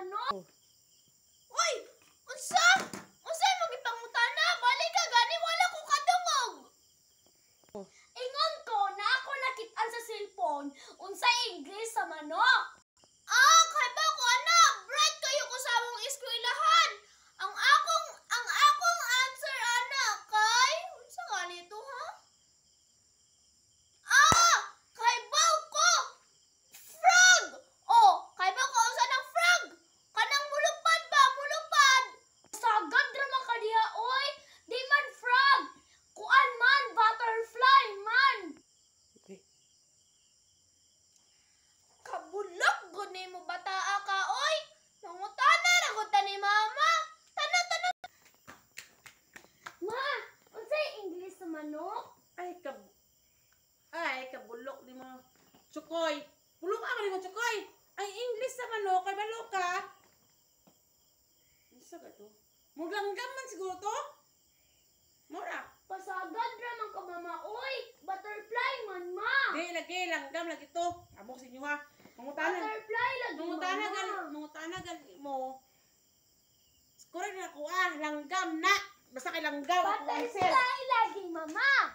manok. Uy! Unsa? Unsa imong gipangutana? Balik ka gani wala ko kadungog. Ingon ko na ako nakit-an sa cellphone unsa English sa manok. Kay ba ko ana, bright kayo ko sa among eskwelahan. Ang akong answer ana kay unsa ganito ha? Kay ba ko frog. Kay ba ko unsa ng frog? Kanang mulupad ba, mulupad. Sagad ra man ka diha oy. Di man frog. Kuan man butterfly man. Kabulok gud nimo bataa ka oy. Nangutana ra gud ta ni mama. Tanan. Ma, unsay English sa manok? Ay, kabulok ni mo. Chukoy. Bulok ako ni mo, Chukoy. Ay, English sa manok. Kay balok ka. Isa ka to? Muglanggam man siguro to? Mura. Pasagad ra man ka mama oy. Butterfly man ma. Di, lagi. Langgam lagi to. Amok sa inyo ha. Butterfly lagi mama. Mangutana gali mo. Correct na ako langgam na. Basta kay langgam. Butterfly lagi mama.